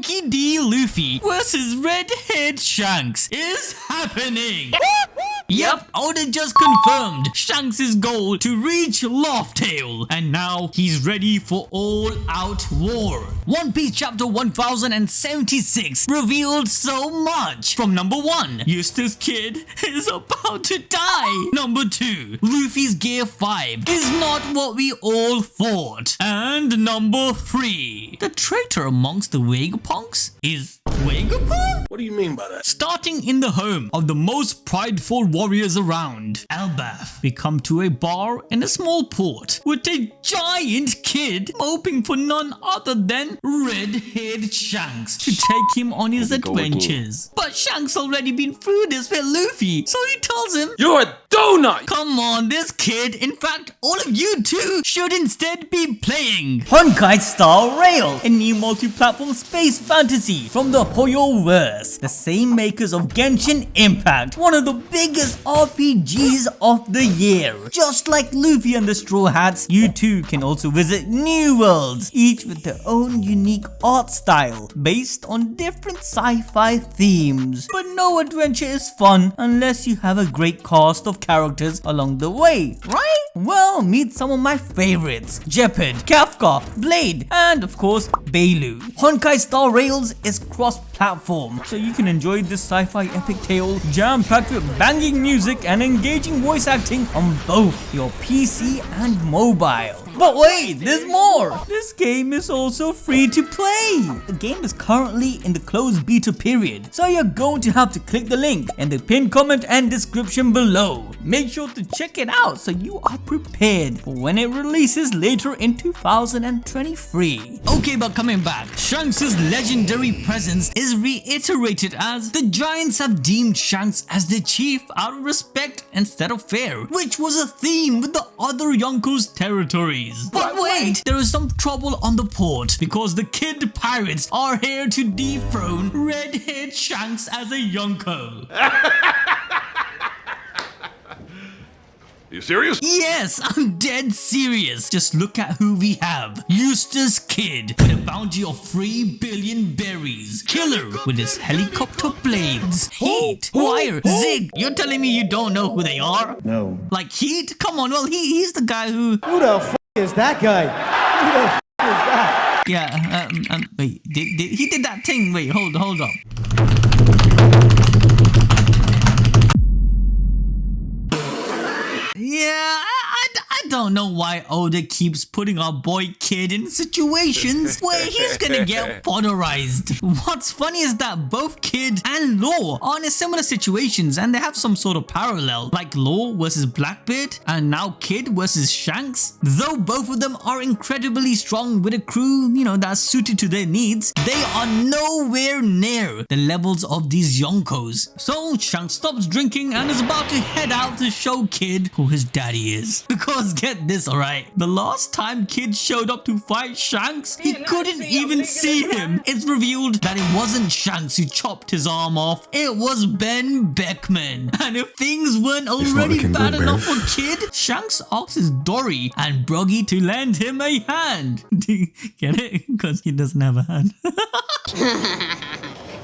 Monkey D. Luffy versus Red-Haired Shanks is happening. Yep, Oda just confirmed Shanks' goal to reach Laugh Tale, and now he's ready for all-out war. One Piece chapter 1076 revealed so much. From number 1, Eustace Kid is about to die. Number 2, Luffy's Gear 5 is not what we all thought. And number 3, the traitor amongst the Vegapunks is Vegapunk? What do you mean by that? Starting in the home of the most prideful warriors around, Elbaf, we come to a bar in a small port with a giant kid moping for none other than Red-Haired Shanks to take him on his adventures. But Shanks already been through this with Luffy, so he tells him, "You're a donut!" Come on, this kid. In fact, all of you two should instead be playing Honkai Star Rail, a new multi-platform space fantasy from the Hoyoverse, the same makers of Genshin Impact, one of the biggest RPGs of the year. Just like Luffy and the Straw Hats, you too can also visit new worlds, each with their own unique art style, based on different sci-fi themes. But no adventure is fun unless you have a great cast of characters along the way, right? Well, meet some of my favorites: Jeopard, Kafka, Blade, and of course, Bailu. Honkai Star Rails is cross-platform, so you can enjoy this sci-fi epic tale jam-packed with banging music and engaging voice acting on both your PC and mobile. But wait, there's more! This game is also free to play! The game is currently in the closed beta period, so you're going to have to click the link in the pinned comment and description below. Make sure to check it out so you are prepared for when it releases later in 2023. Okay, but coming back, Shanks' legendary presence is reiterated as the Giants have deemed Shanks as the chief out of respect instead of fear, which was a theme with the other Yonkos territories. But wait, there is some trouble on the port because the Kid Pirates are here to dethrone Red-Haired Shanks as a Yonko. You serious? Yes, I'm dead serious. Just look at who we have. Eustace Kid with a bounty of 3 billion berries. Killer with his helicopter blades. Heat, Wire, Zig. You're telling me you don't know who they are? No. Like Heat? Come on, well he's the guy who... Who the f*** is that guy? Who the f*** is that? Yeah, wait, he did that thing. Wait, hold up. Yeah, I don't know why Oda keeps putting our boy Kid in situations where he's gonna get polarized. What's funny is that both Kid and Law are in similar situations and they have some sort of parallel, like Law versus Blackbeard and now Kid versus Shanks. Though both of them are incredibly strong with a crew, that's suited to their needs, they are nowhere near the levels of these Yonkos. So Shanks stops drinking and is about to head out to show Kid who his daddy is. Because get this, alright, the last time Kid showed up to fight Shanks, he couldn't even see him. It's revealed that it wasn't Shanks who chopped his arm off, it was Ben Beckman. And if things weren't already bad enough for Kid, Shanks asks Dory and Broggy to lend him a hand. Get it? Because he doesn't have a hand.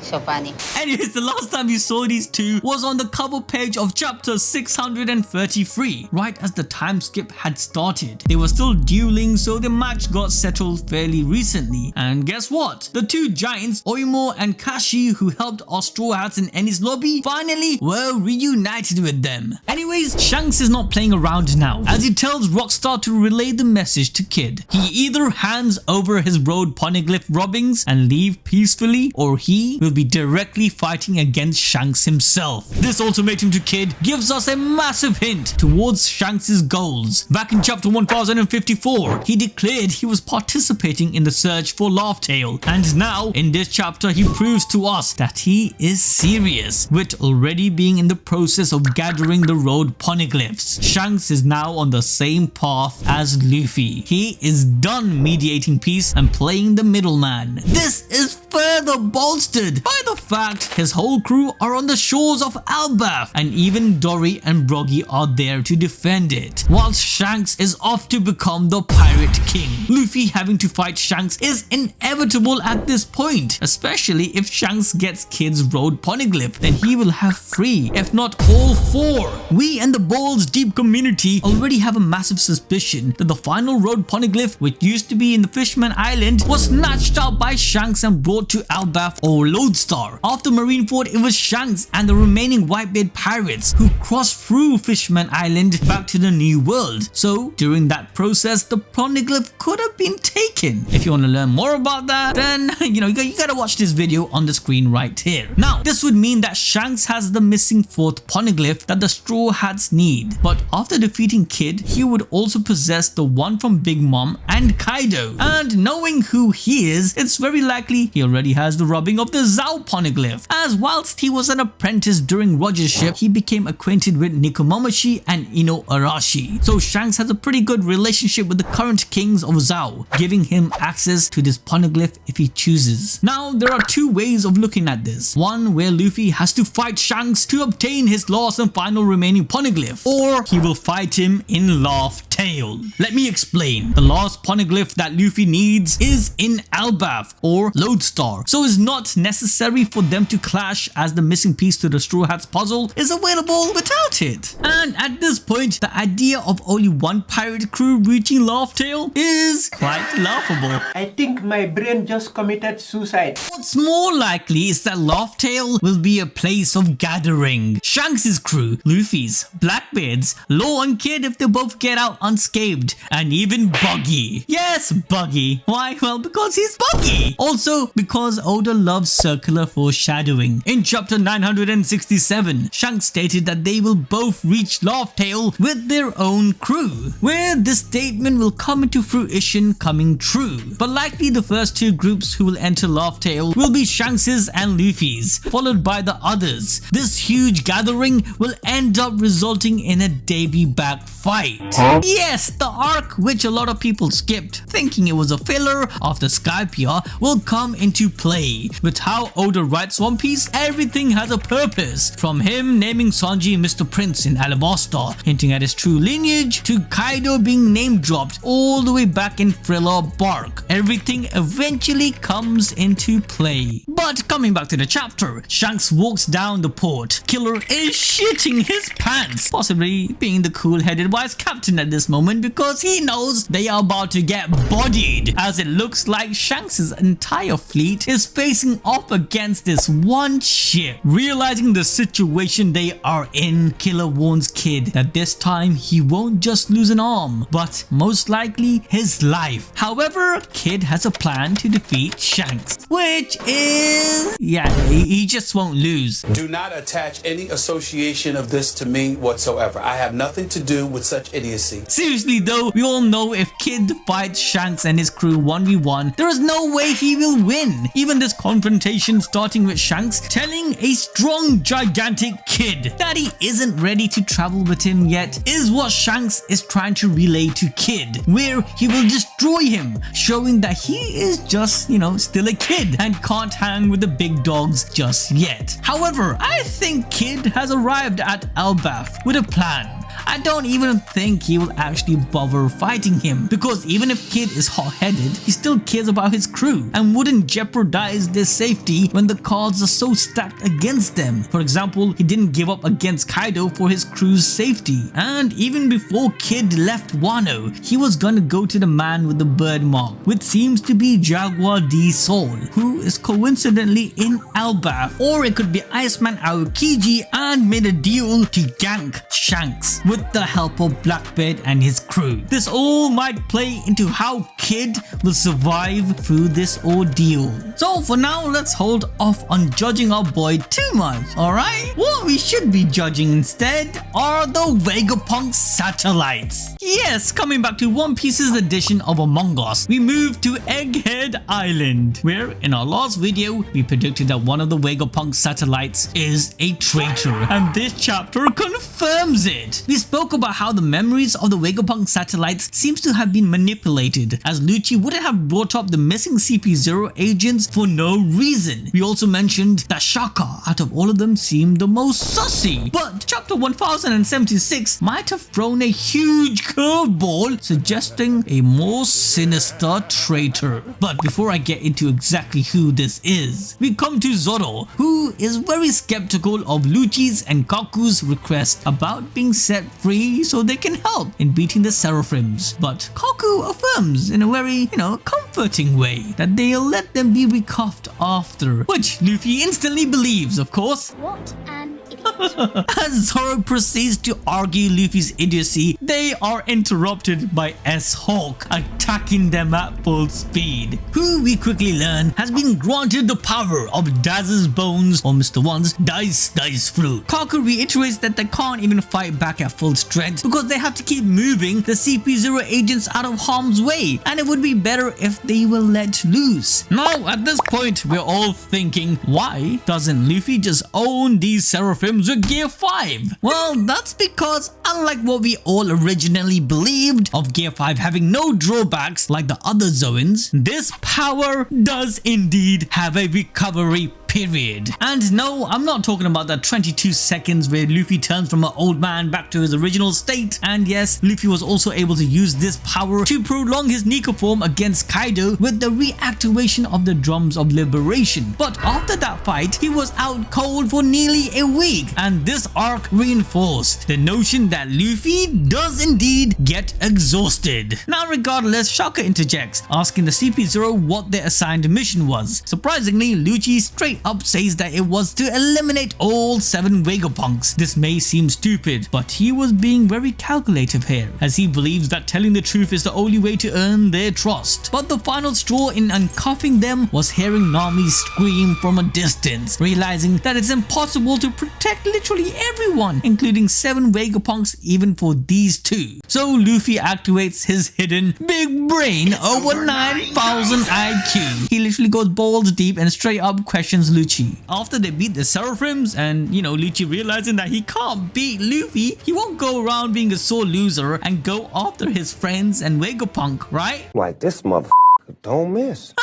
So funny. Anyways, the last time you saw these two was on the cover page of chapter 633, right as the time skip had started. They were still dueling, so the match got settled fairly recently. And guess what? The two giants, Oimo and Kashi, who helped our Straw Hats in Eni's lobby, finally were reunited with them. Anyways, Shanks is not playing around now, as he tells Rockstar to relay the message to Kid. He either hands over his Road Poneglyph robbings and leave peacefully, or he will be directly fighting against Shanks himself. This ultimatum to Kid gives us a massive hint towards Shanks' goals. Back in chapter 1054, he declared he was participating in the search for Laugh Tale, and now in this chapter he proves to us that he is serious, with already being in the process of gathering the Road Poneglyphs. Shanks is now on the same path as Luffy. He is done mediating peace and playing the middleman. This is further further bolstered by the fact his whole crew are on the shores of Elbaf, and even Dory and Broggy are there to defend it, whilst Shanks is off to become the Pirate King. Luffy having to fight Shanks is inevitable at this point, especially if Shanks gets Kid's Road Poneglyph, then he will have 3, if not all 4. We and the Balls Deep community already have a massive suspicion that the final Road Poneglyph, which used to be in the Fishman Island, was snatched out by Shanks and brought to Elbaf or Lodestar. After Marineford, it was Shanks and the remaining Whitebeard pirates who crossed through Fishman Island back to the New World. So during that process, the Poneglyph could have been taken. If you want to learn more about that, then you gotta watch this video on the screen right here. Now, this would mean that Shanks has the missing 4th Poneglyph that the Straw Hats need, but after defeating Kid, he would also possess the one from Big Mom and Kaido, and knowing who he is, it's very likely he already has the rubbing of the Zao Poneglyph, as whilst he was an apprentice during Roger's ship, he became acquainted with Nikomomoshi and Ino Arashi. So Shanks has a pretty good relationship with the current kings of Zao, giving him access to this Poneglyph if he chooses. Now, there are 2 ways of looking at this. One where Luffy has to fight Shanks to obtain his last and final remaining Poneglyph, or he will fight him in Laugh Tale. Let me explain. The last Poneglyph that Luffy needs is in Elbaf or Lodestar, so it's not necessary for them to clash, as the missing piece to the Straw Hats puzzle is available without it. And at this point, the idea of only one pirate crew reaching Laugh Tale is quite laughable. I think my brain just committed suicide. What's more likely is that Laugh Tale will be a place of gathering. Shanks' crew, Luffy's, Blackbeard's, Law and Kid if they both get out unscathed, and even Buggy. Yes, Buggy. Why? Well, because he's Buggy. Also, because Oda loves circular foreshadowing. In chapter 967, Shanks stated that they will both reach Laugh Tale with their own crew, where this statement will come into fruition coming true. But likely the first 2 groups who will enter Laugh Tale will be Shanks's and Luffy's, followed by the others. This huge gathering will end up resulting in a Davy back fight. Yes, the arc which a lot of people skipped, thinking it was a filler after Skypiea, will come into play. With how Oda writes One Piece, everything has a purpose. From him naming Sanji Mr. Prince in Alabasta, hinting at his true lineage, to Kaido being name dropped all the way back in Thriller Bark. Everything eventually comes into play. But coming back to the chapter, Shanks walks down the port. Killer is shitting his pants, possibly being the cool-headed wise captain at this moment because he knows they are about to get bodied, as it looks like Shanks' entire fleet is facing off against this one ship. Realizing the situation they are in, Killer warns Kid that this time he won't just lose an arm, but most likely his life. However, Kid has a plan to defeat Shanks, which is... yeah, he just won't lose. Do not attach any association of this to me whatsoever. I have nothing to do with such idiocy. Seriously though, we all know if Kid fights Shanks and his crew 1v1, there is no way he will win. Even this confrontation starting with Shanks telling a strong, gigantic Kid that he isn't ready to travel with him yet is what Shanks is trying to relay to Kid, where he will destroy him, showing that he is just, still a kid and can't hang with the big dogs just yet. However, I think Kid has arrived at Elbaf with a plan. I don't even think he will actually bother fighting him, because even if Kid is hot-headed, he still cares about his crew and wouldn't jeopardize their safety when the cards are so stacked against them. For example, he didn't give up against Kaido for his crew's safety, and even before Kid left Wano, he was gonna go to the man with the bird mark, which seems to be Jaguar D Sol, who is coincidentally in Elbaf, or it could be Iceman Aokiji and made a deal to gank Shanks with the help of Blackbeard and his crew. This all might play into how Kid will survive through this ordeal. So for now, let's hold off on judging our boy too much, alright? What we should be judging instead are the Vegapunk satellites. Yes, coming back to One Piece's edition of Among Us, we moved to Egghead Island, where in our last video, we predicted that one of the Vegapunk satellites is a traitor, and this chapter confirms it. We spoke about how the memories of the Vegapunk satellites seems to have been manipulated, as Lucci wouldn't have brought up the missing CP0 agents for no reason. We also mentioned that Shaka out of all of them seemed the most sussy, but chapter 1076 might have thrown a huge curveball suggesting a more sinister traitor. But before I get into exactly who this is, we come to Zoro, who is very skeptical of Lucci's and Kaku's request about being set free so they can help in beating the Seraphims. But Kaku affirms in a very, comforting way that they'll let them be recuffed after, which Luffy instantly believes, of course. What an idiot. As Zoro proceeds to argue Luffy's idiocy, they are interrupted by S-Hawk attacking them at full speed, who we quickly learn has been granted the power of Daz's bones, or Mr. One's dice fruit. Kaku reiterates that they can't even fight back at full strength because they have to keep moving the CP0 agents out of harm's way, and it would be better if they were let loose. Now at this point we're all thinking, why doesn't Luffy just own these Seraphims with Gear 5? Well, that's because unlike what we all originally believed of Gear 5 having no drawbacks like the other Zoans, this power does indeed have a recovery period. And no, I'm not talking about that 22 seconds where Luffy turns from an old man back to his original state. And yes, Luffy was also able to use this power to prolong his Nika form against Kaido with the reactivation of the Drums of Liberation. But after that fight, he was out cold for nearly a week, and this arc reinforced the notion that Luffy does indeed get exhausted. Now regardless, Shaka interjects, asking the CP0 what their assigned mission was. Surprisingly, Lucci straight up says that it was to eliminate all 7 Vegapunks. This may seem stupid, but he was being very calculative here, as he believes that telling the truth is the only way to earn their trust. But the final straw in uncuffing them was hearing Nami scream from a distance, realizing that it's impossible to protect literally everyone, including 7 Vegapunks even for these 2. So Luffy activates his hidden big brain over 9,000 IQ. He literally goes balls deep and straight up questions Lucci. After they beat the Seraphims and Lucci realizing that he can't beat Luffy, he won't go around being a sore loser and go after his friends and Vegapunk, right? Like this motherfucker don't miss.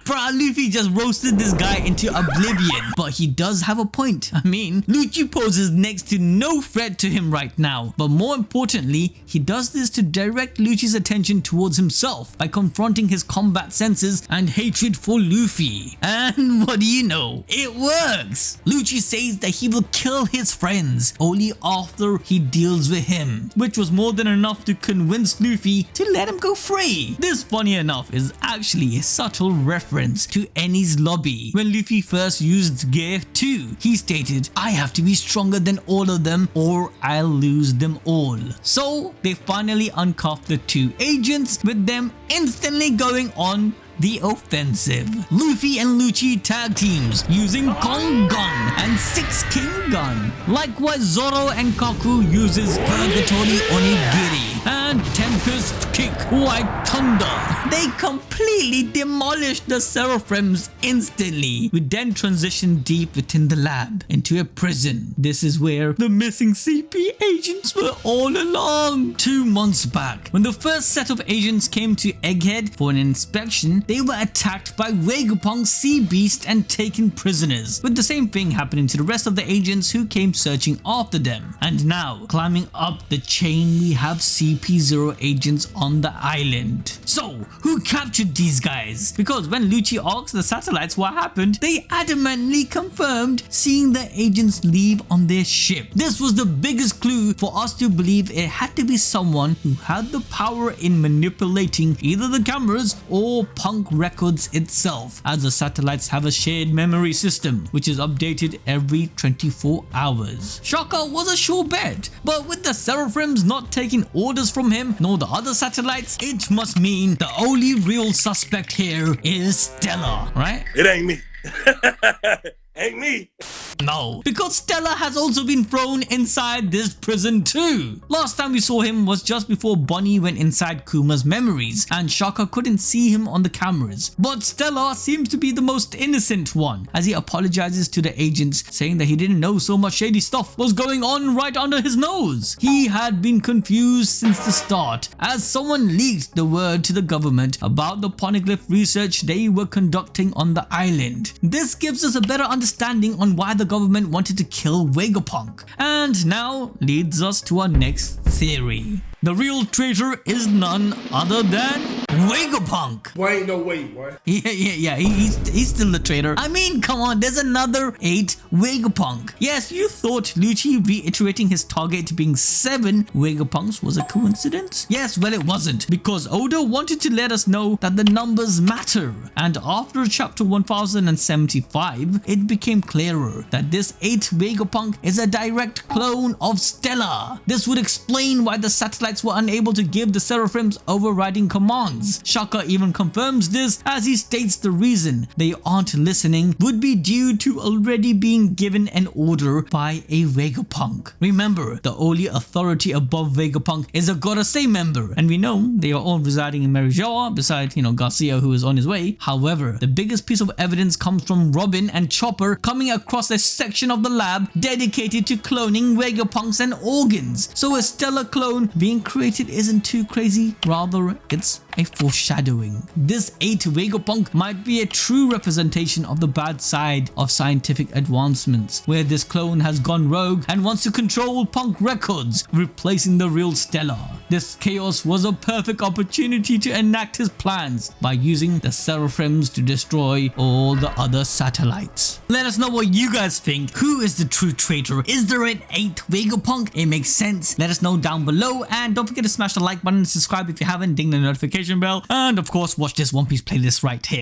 Bruh, Luffy just roasted this guy into oblivion, but he does have a point. I mean, Lucci poses next to no threat to him right now, but more importantly, he does this to direct Lucci's attention towards himself by confronting his combat senses and hatred for Luffy. And what do you know? It works! Lucci says that he will kill his friends only after he deals with him, which was more than enough to convince Luffy to let him go free. This, funny enough, is actually a subtle reference to Enies lobby. When Luffy first used Gear 2, he stated, "I have to be stronger than all of them or I'll lose them all." So they finally uncuffed the 2 agents, with them instantly going on the offensive. Luffy and Lucci tag teams using Kong Gun and 6 King Gun. Likewise, Zoro and Kaku uses Purgatory Onigiri and Tempest Kick White Thunder. They completely demolished the Seraphims instantly. We then transition deep within the lab into a prison. This is where the missing CP agents were all along. 2 months back, when the first set of agents came to Egghead for an inspection, they were attacked by Vegapunk, Sea Beast and taken prisoners, with the same thing happening to the rest of the agents who came searching after them. And now, climbing up the chain, we have CP0 agents on the island. So, who captured these guys? Because when Lucci asked the satellites what happened, they adamantly confirmed seeing the agents leave on their ship. This was the biggest clue for us to believe it had to be someone who had the power in manipulating either the cameras or Punk records itself, as the satellites have a shared memory system which is updated every 24 hours. Shaka was a sure bet, but with the Seraphims not taking orders from him nor the other satellites, it must mean the only real suspect here is Stella, right? It ain't me. Ain't me. No, because Stella has also been thrown inside this prison too. Last time we saw him was just before Bonnie went inside Kuma's memories and Shaka couldn't see him on the cameras. But Stella seems to be the most innocent one, as he apologizes to the agents, saying that he didn't know so much shady stuff was going on right under his nose. He had been confused since the start, as someone leaked the word to the government about the poneglyph research they were conducting on the island. This gives us a better understanding on why the government wanted to kill Vegapunk, and now leads us to our next theory. The real traitor is none other than Vegapunk. Boy, ain't no way, boy. Yeah, he's still the traitor. I mean, come on, there's another 8 Vegapunk. Yes, you thought Lucci reiterating his target being 7 Vegapunks was a coincidence? Yes, well it wasn't, because Oda wanted to let us know that the numbers matter. And after chapter 1075, it became clearer that this 8 Vegapunk is a direct clone of Stella. This would explain why the satellites were unable to give the Seraphims overriding commands. Shaka even confirms this, as he states the reason they aren't listening would be due to already being given an order by a Vegapunk. Remember, the only authority above Vegapunk is a Gorosei member, and we know they are all residing in Marijoa, besides, Garcia, who is on his way. However, the biggest piece of evidence comes from Robin and Chopper coming across a section of the lab dedicated to cloning Vegapunks and organs. So a Stella clone being created isn't too crazy, rather it's a foreshadowing. This 8 Vegapunk might be a true representation of the bad side of scientific advancements, where this clone has gone rogue and wants to control punk records, replacing the real Stella. This chaos was a perfect opportunity to enact his plans by using the Seraphims to destroy all the other satellites. Let us know what you guys think. Who is the true traitor? Is there an 8 Vegapunk? It makes sense. Let us know down below, and don't forget to smash the like button and subscribe if you haven't, ding the notification bell, and of course watch this One Piece playlist right here.